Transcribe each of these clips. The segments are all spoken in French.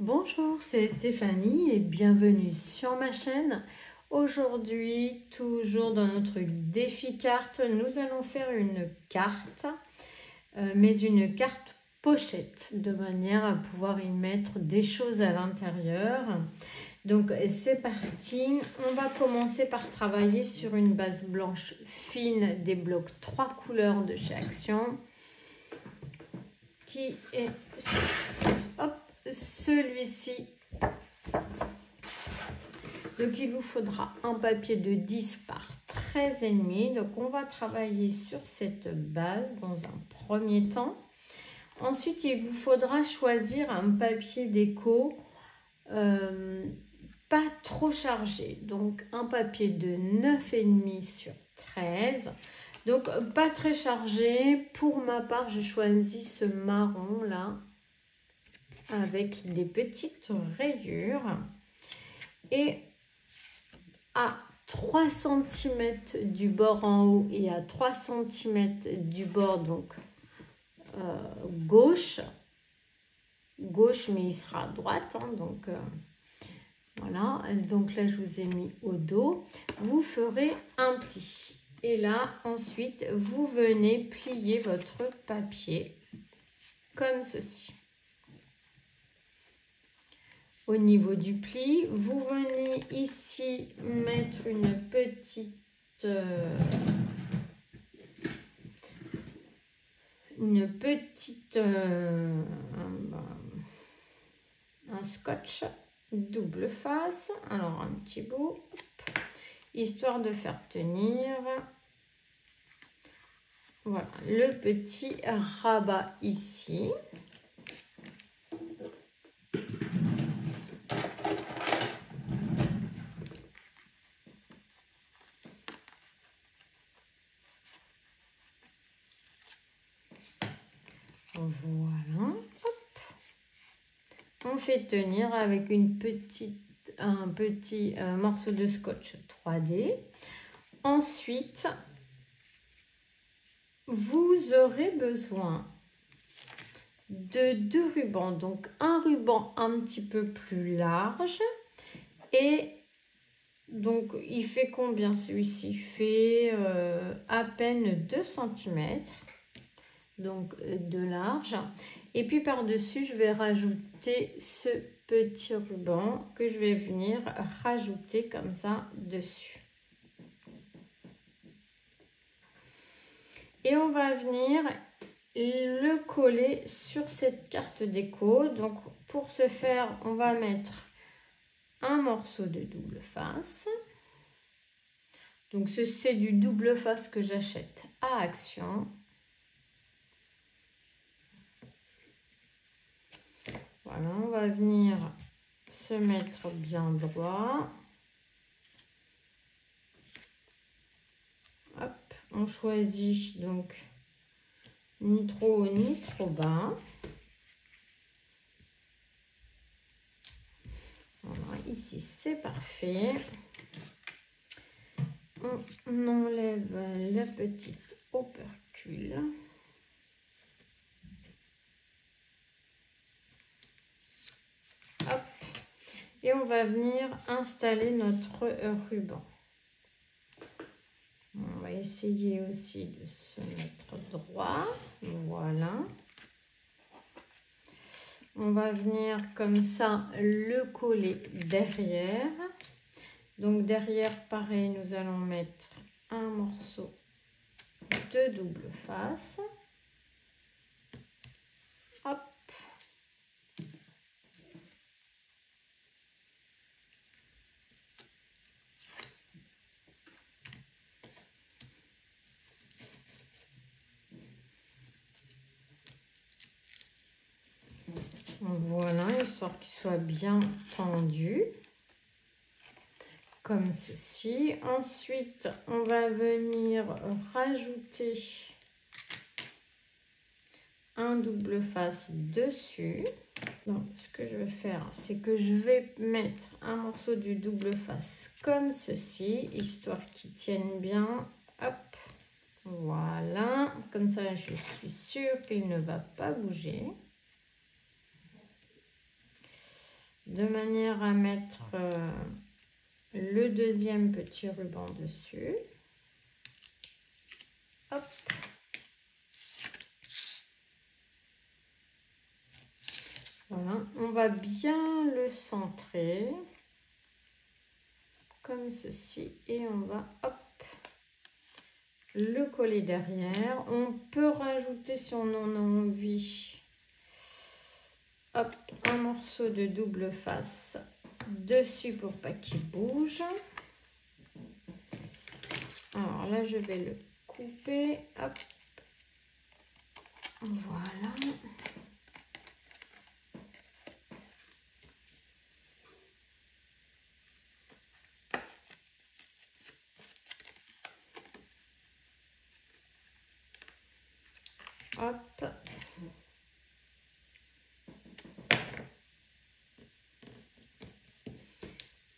Bonjour, c'est Stéphanie et bienvenue sur ma chaîne. Aujourd'hui, toujours dans notre défi carte, nous allons faire une carte, mais une carte pochette, de manière à pouvoir y mettre des choses à l'intérieur. Donc c'est parti, on va commencer par travailler sur une base blanche fine des blocs 3 couleurs de chez Action, qui est celui-ci. Donc il vous faudra un papier de 10 par 13,5. Donc on va travailler sur cette base dans un premier temps. Ensuite il vous faudra choisir un papier déco pas trop chargé. Donc un papier de 9,5 sur 13. Donc pas très chargé. Pour ma part j'ai choisi ce marron là avec des petites rayures. Et à 3 cm du bord en haut et à 3 cm du bord donc gauche mais il sera à droite hein, donc voilà, donc là je vous ai mis au dos, vous ferez un pli et là ensuite vous venez plier votre papier comme ceci. Au niveau du pli, vous venez ici mettre une petite un scotch double face, alors un petit bout, histoire de faire tenir. Voilà, le petit rabat ici. Voilà, hop. On fait tenir avec un petit morceau de scotch 3D. Ensuite, vous aurez besoin de 2 rubans. Donc, un ruban un petit peu plus large. Et donc, il fait combien celui-ci? Il fait à peine 2 cm. Donc de large, et puis par dessus je vais rajouter ce petit ruban que je vais venir rajouter comme ça dessus, et on va venir le coller sur cette carte déco. Donc pour ce faire on va mettre un morceau de double face. Donc c'est du double face que j'achète à Action. Voilà, on va venir se mettre bien droit. Hop, on choisit donc ni trop haut ni trop bas. Voilà, ici c'est parfait. On enlève la petite opercule. Hop. Et on va venir installer notre ruban. On va essayer aussi de se mettre droit. Voilà. On va venir comme ça le coller derrière. Donc derrière, pareil, nous allons mettre un morceau de double face. Hop. Voilà, histoire qu'il soit bien tendu, comme ceci. Ensuite, on va venir rajouter un double face dessus. Donc, ce que je vais faire, c'est que je vais mettre un morceau du double face comme ceci, histoire qu'il tienne bien. Hop, voilà. Comme ça, je suis sûre qu'il ne va pas bouger. de manière à mettre le deuxième petit ruban dessus. Hop. Voilà, on va bien le centrer comme ceci et on va hop le coller derrière. On peut rajouter si on en a envie, hop, un morceau de double face dessus pour pas qu'il bouge. Alors là, je vais le couper, hop, voilà. Hop.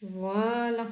Voilà.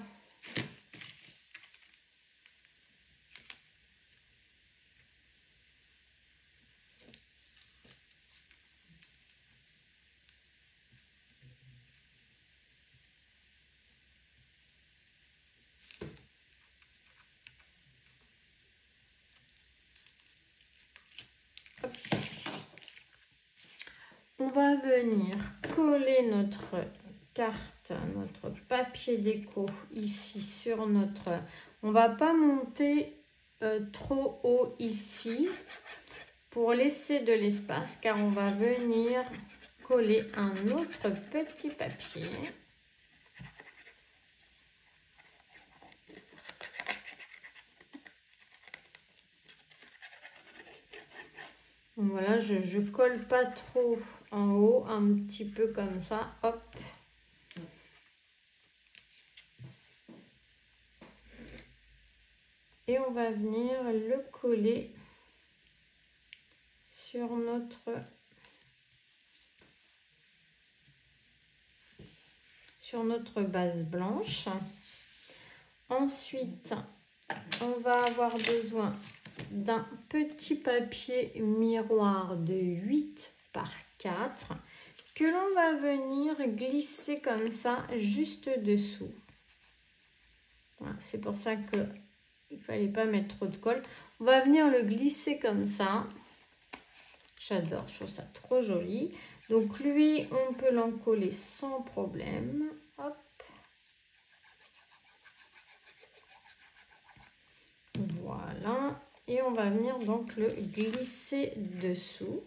On va venir coller notre carte, notre papier déco ici sur notre... On va pas monter trop haut ici pour laisser de l'espace car on va venir coller un autre petit papier. Voilà, je colle pas trop en haut, un petit peu comme ça, hop. Et on va venir le coller sur notre base blanche. Ensuite, on va avoir besoin d'un petit papier miroir de 8 par 4 que l'on va venir glisser comme ça juste dessous. Voilà, c'est pour ça que il fallait pas mettre trop de colle. On va venir le glisser comme ça. J'adore, je trouve ça trop joli. Donc lui, on peut l'en coller sans problème. Hop. Voilà. Et on va venir donc le glisser dessous.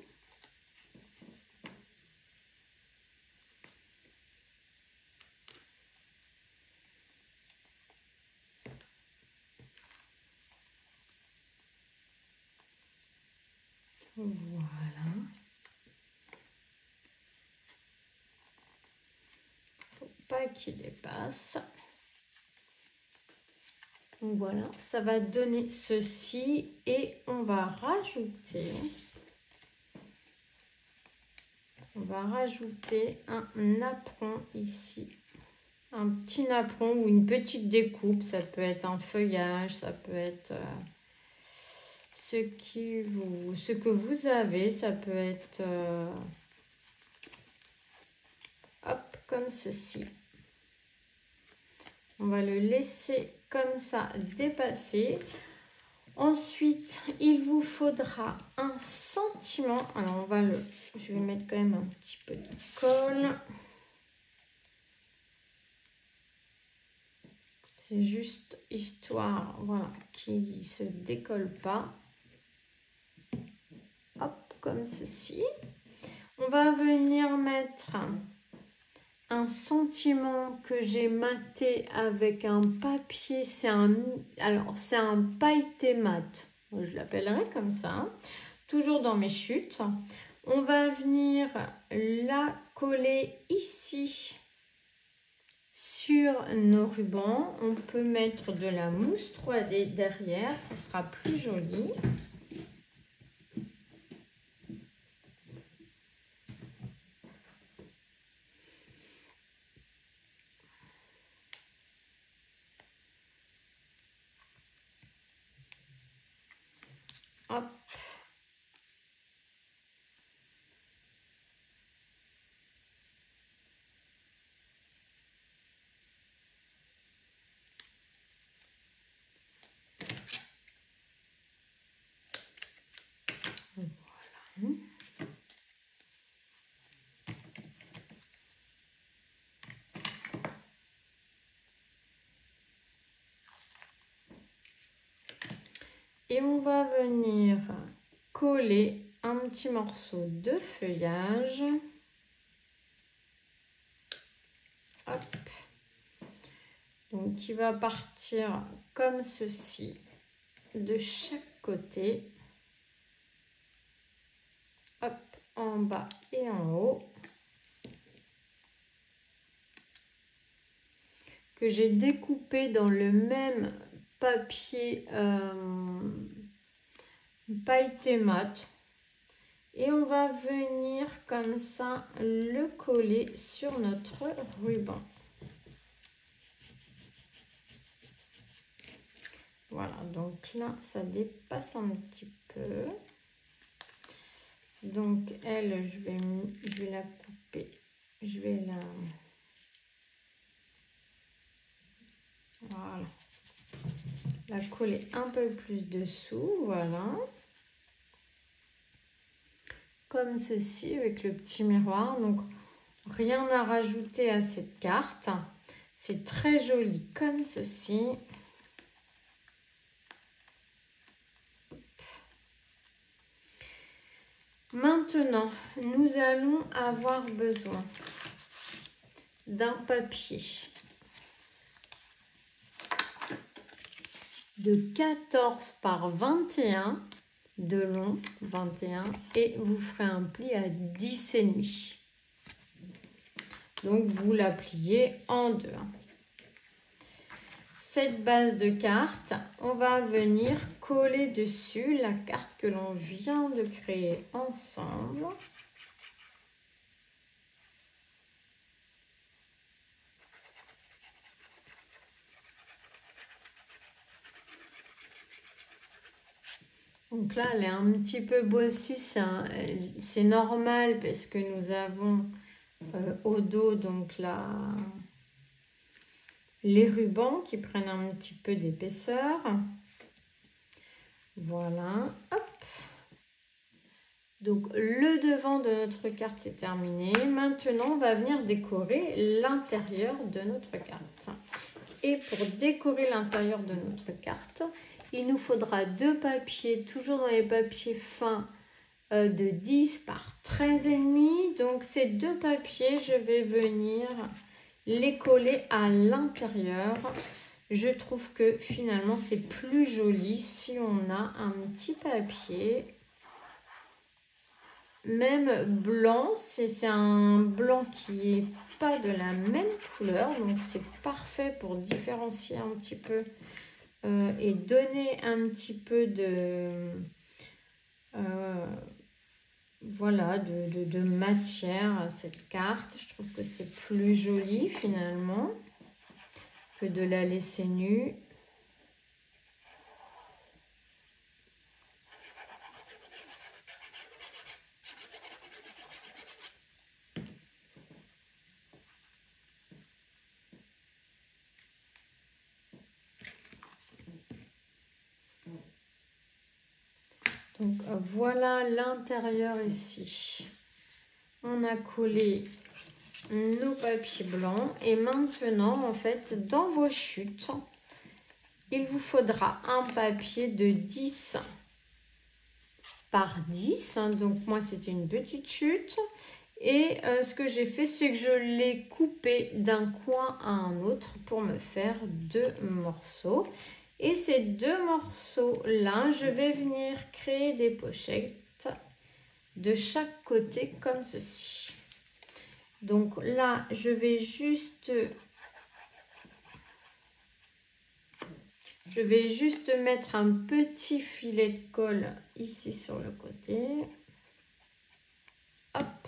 Voilà. Faut pas qu'il dépasse. Donc voilà, ça va donner ceci et on va rajouter un napperon ici. Un petit napperon ou une petite découpe, ça peut être un feuillage, ça peut être ce que vous avez, ça peut être hop, comme ceci. On va le laisser comme ça dépasser. Ensuite, il vous faudra un sentiment. Alors, je vais mettre quand même un petit peu de colle. C'est juste histoire, voilà, qu'il ne se décolle pas. Hop, comme ceci. On va venir mettre un sentiment que j'ai maté avec un papier. C'est un pailleté mat. Je l'appellerai comme ça. Toujours dans mes chutes. On va venir la coller ici sur nos rubans. On peut mettre de la mousse 3D derrière, ça sera plus joli. Hop. Et on va venir coller un petit morceau de feuillage. Hop. Donc, qui va partir comme ceci de chaque côté. Hop, en bas et en haut. Que j'ai découpé dans le même papier pailleté mat. Et on va venir comme ça le coller sur notre ruban. Voilà, donc là, ça dépasse un petit peu. Donc, elle, je vais la couper. Je vais voilà, la coller un peu plus dessous, voilà. Comme ceci, avec le petit miroir. Donc, rien à rajouter à cette carte. C'est très joli, comme ceci. Maintenant, nous allons avoir besoin d'un papier de 14 par 21 de long, 21, et vous ferez un pli à 10,5. Donc, vous la pliez en deux. Cette base de carte, on va venir coller dessus la carte que l'on vient de créer ensemble. Donc là, elle est un petit peu bossue, c'est normal parce que nous avons au dos donc là les rubans qui prennent un petit peu d'épaisseur. Voilà, hop. Donc le devant de notre carte est terminé. Maintenant, on va venir décorer l'intérieur de notre carte. Et pour décorer l'intérieur de notre carte, il nous faudra deux papiers, toujours dans les papiers fins de 10 par 13,5. Donc ces deux papiers, je vais venir les coller à l'intérieur. Je trouve que finalement c'est plus joli si on a un petit papier, même blanc, c'est un blanc qui n'est pas de la même couleur, donc c'est parfait pour différencier un petit peu et donner un petit peu de voilà, de matière à cette carte. Je trouve que c'est plus joli finalement que de la laisser nue. Donc voilà l'intérieur ici. On a collé nos papiers blancs et maintenant en fait dans vos chutes, il vous faudra un papier de 10 par 10. Donc moi c'était une petite chute et ce que j'ai fait c'est que je l'ai coupé d'un coin à un autre pour me faire deux morceaux. Et ces deux morceaux-là, je vais venir créer des pochettes de chaque côté comme ceci. Donc là, je vais juste mettre un petit filet de colle ici sur le côté. Hop.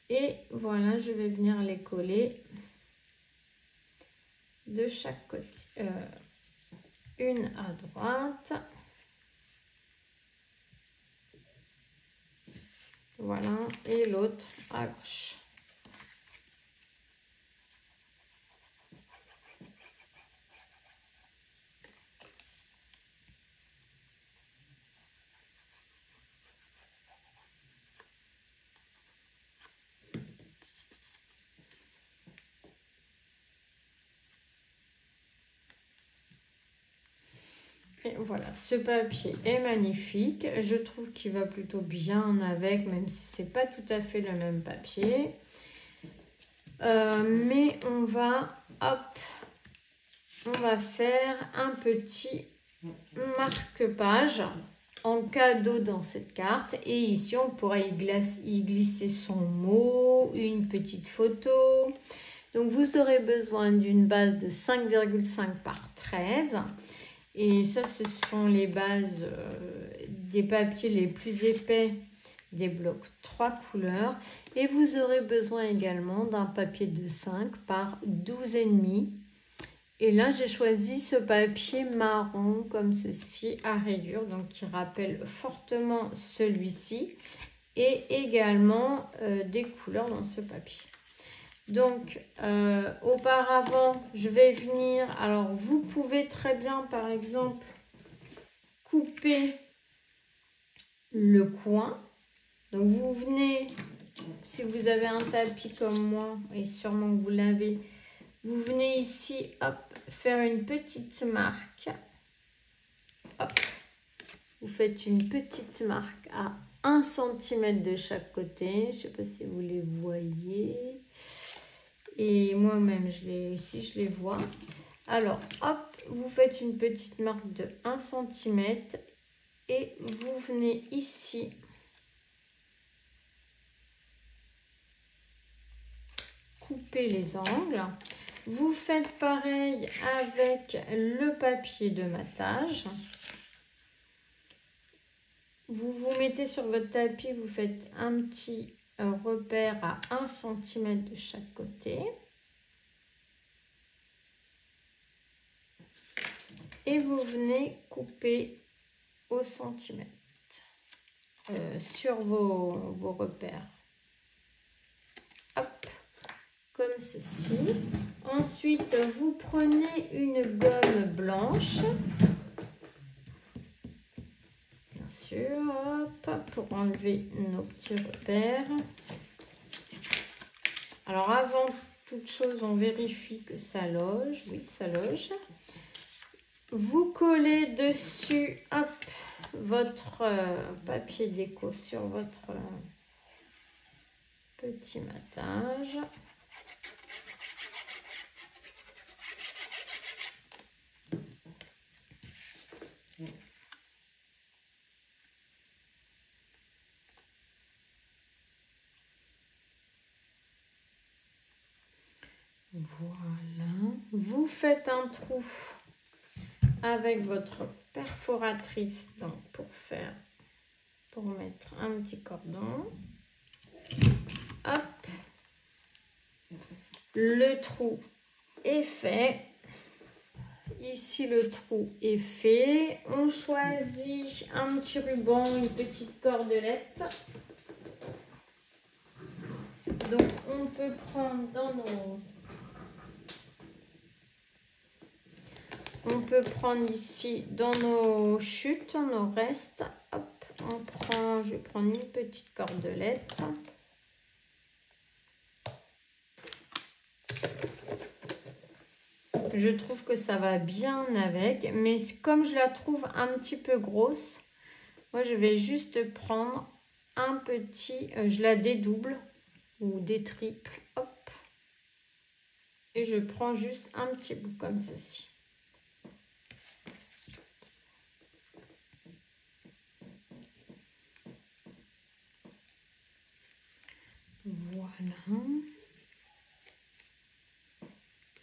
Et voilà, je vais venir les coller de chaque côté, une à droite, voilà, et l'autre à gauche. Et voilà, ce papier est magnifique. Je trouve qu'il va plutôt bien avec, même si c'est pas tout à fait le même papier. Mais on va, hop, on va faire un petit marque-page en cadeau dans cette carte. Et ici, on pourra y glisser son mot, une petite photo. Donc, vous aurez besoin d'une base de 5,5 par 13. Et ça, ce sont les bases des papiers les plus épais des blocs 3 couleurs. Et vous aurez besoin également d'un papier de 5 par 12,5. Et là, j'ai choisi ce papier marron comme ceci à rayures, donc qui rappelle fortement celui-ci. Et également des couleurs dans ce papier. Donc, auparavant, je vais venir... Alors, vous pouvez très bien, par exemple, couper le coin. Donc, vous venez, si vous avez un tapis comme moi, et sûrement que vous l'avez, vous venez ici, hop, faire une petite marque. Hop. Vous faites une petite marque à 1 cm de chaque côté. Je ne sais pas si vous les voyez. Et moi-même, ici, je les vois. Alors, hop, vous faites une petite marque de 1 cm. Et vous venez ici. Couper les angles. Vous faites pareil avec le papier de matage. Vous vous mettez sur votre tapis, vous faites un petit repère à 1 cm de chaque côté. Et vous venez couper au centimètre sur vos repères. Hop, comme ceci. Ensuite, vous prenez une gomme blanche. Bien sûr, hop, pour enlever nos petits repères. Alors, avant toute chose, on vérifie que ça loge. Oui, ça loge. Vous collez dessus, hop, votre papier déco sur votre petit matage. Voilà. Vous faites un trou avec votre perforatrice, donc pour mettre un petit cordon. Hop, le trou est fait. Ici, le trou est fait. On choisit un petit ruban, une petite cordelette. Donc, on peut prendre dans nos... On peut prendre ici dans nos chutes, nos restes. Hop, je vais prendre une petite cordelette. Je trouve que ça va bien avec, mais comme je la trouve un petit peu grosse, moi je vais juste prendre un petit, je la dédouble ou détriple, hop, et je prends juste un petit bout comme ceci. Voilà.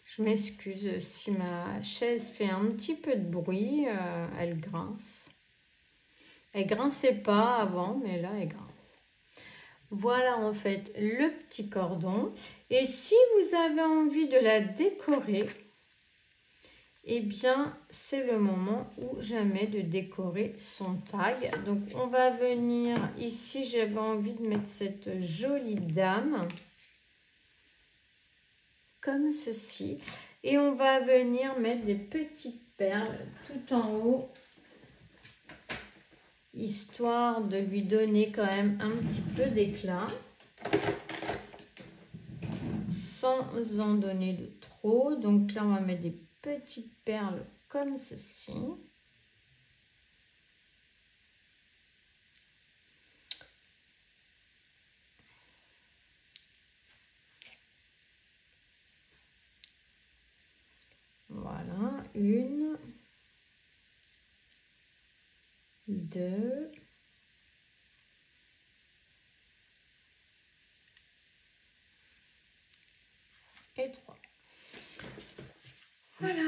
Je m'excuse si ma chaise fait un petit peu de bruit, elle grince. Elle grinçait pas avant, mais là elle grince. Voilà en fait le petit cordon. Et si vous avez envie de la décorer, eh bien c'est le moment ou jamais de décorer son tag. Donc on va venir ici, j'avais envie de mettre cette jolie dame. Comme ceci. Et on va venir mettre des petites perles tout en haut, histoire de lui donner quand même un petit peu d'éclat, sans en donner de trop. Donc là, on va mettre des petites perles comme ceci. 2 et 3. Voilà,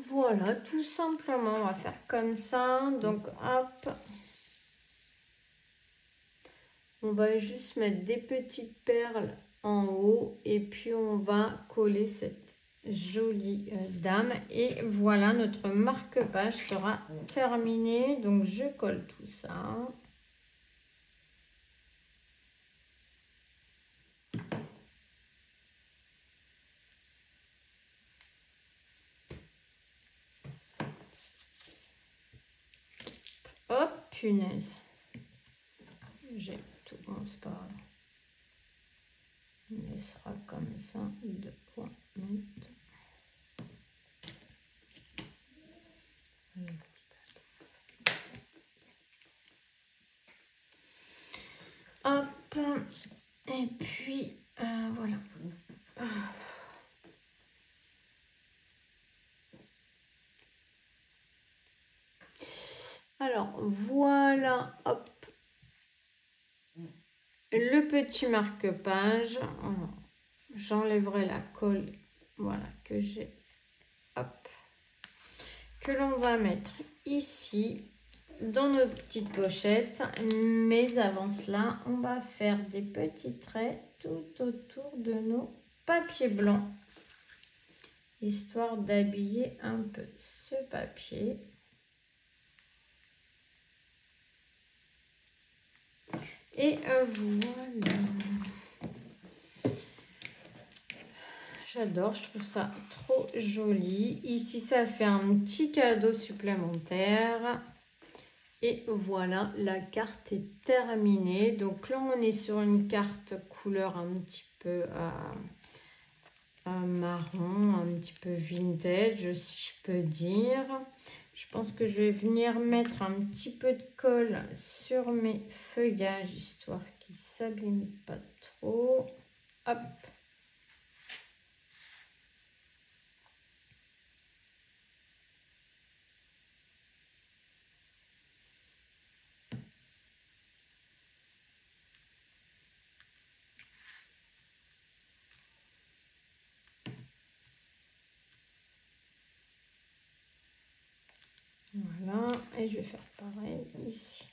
voilà, tout simplement, on va faire comme ça. Donc, hop, on va juste mettre des petites perles en haut et puis on va coller cette jolie dame. Et voilà, notre marque-page sera terminé. Donc, je colle tout ça. Hop, punaise. J'ai tout, bon, c'est pas grave. On laissera comme ça, 2 points. Hop, et puis voilà. Alors voilà, hop, le petit marque-page. J'enlèverai la colle, voilà, que j'ai, hop, que l'on va mettre ici dans nos petites pochettes. Mais avant cela, on va faire des petits traits tout autour de nos papiers blancs, histoire d'habiller un peu ce papier. Et voilà. J'adore, je trouve ça trop joli. Ici, ça fait un petit cadeau supplémentaire. Et voilà, la carte est terminée. Donc là, on est sur une carte couleur un petit peu marron, un petit peu vintage, si je peux dire. Je pense que je vais venir mettre un petit peu de colle sur mes feuillages, histoire qu'ils ne s'abîment pas trop. Hop. Voilà, et je vais faire pareil ici.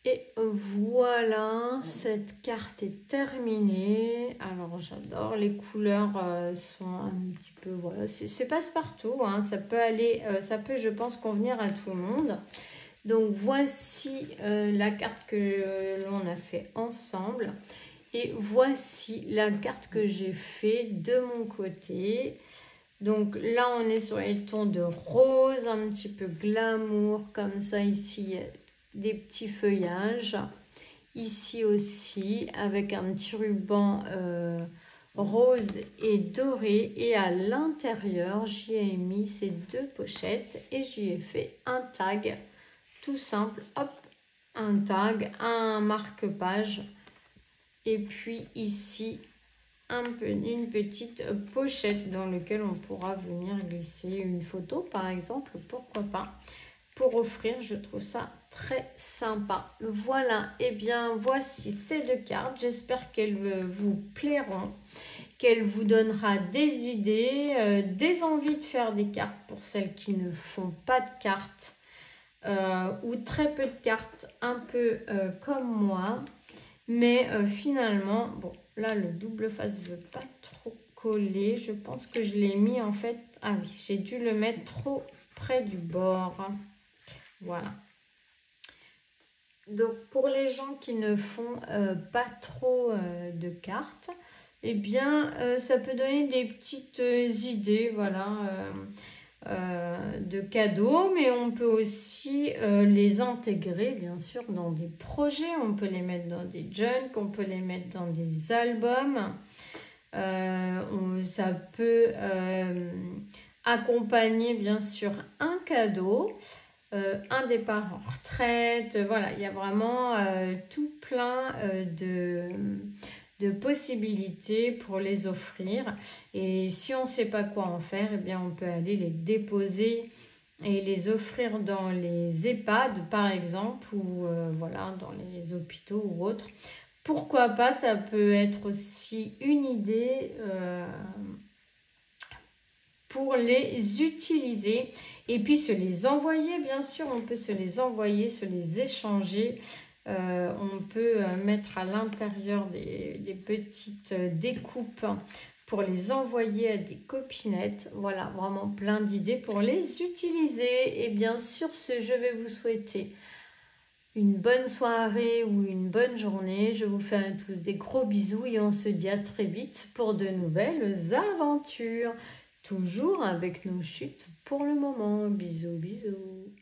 Et voilà, cette carte est terminée. Alors j'adore, les couleurs sont un petit peu, voilà, c'est passe-partout, hein. Ça peut aller, ça peut, je pense, convenir à tout le monde. Donc voici la carte que l'on a fait ensemble. Et voici la carte que j'ai fait de mon côté. Donc là, on est sur les tons de rose, un petit peu glamour, comme ça ici. Des petits feuillages ici aussi avec un petit ruban rose et doré, et à l'intérieur j'y ai mis ces 2 pochettes et j'y ai fait un tag tout simple, hop, un tag, un marque-page, et puis ici une petite pochette dans laquelle on pourra venir glisser une photo par exemple, pourquoi pas, pour offrir. Je trouve ça très sympa. Voilà, et bien voici ces 2 cartes. J'espère qu'elles vous plairont, qu'elles vous donnera des idées, des envies de faire des cartes pour celles qui ne font pas de cartes ou très peu de cartes, un peu comme moi. Mais finalement, bon, là le double face ne veut pas trop coller. Je pense que je l'ai mis en fait, ah oui, j'ai dû le mettre trop près du bord. Voilà. Donc pour les gens qui ne font pas trop de cartes, eh bien ça peut donner des petites idées, voilà, de cadeaux, mais on peut aussi les intégrer bien sûr dans des projets. On peut les mettre dans des junks, on peut les mettre dans des albums. Ça peut accompagner bien sûr un cadeau, un départ en retraite, voilà, il y a vraiment tout plein de possibilités pour les offrir. Et si on ne sait pas quoi en faire, eh bien on peut aller les déposer et les offrir dans les EHPAD par exemple, ou voilà, dans les hôpitaux ou autres. Pourquoi pas, ça peut être aussi une idée pour les utiliser et puis se les envoyer. Bien sûr, on peut se les envoyer, se les échanger. On peut mettre à l'intérieur des petites découpes pour les envoyer à des copinettes. Voilà, vraiment plein d'idées pour les utiliser. Et bien sûr, je vais vous souhaiter une bonne soirée ou une bonne journée. Je vous fais à tous des gros bisous et on se dit à très vite pour de nouvelles aventures. Toujours avec nos chutes pour le moment. Bisous, bisous.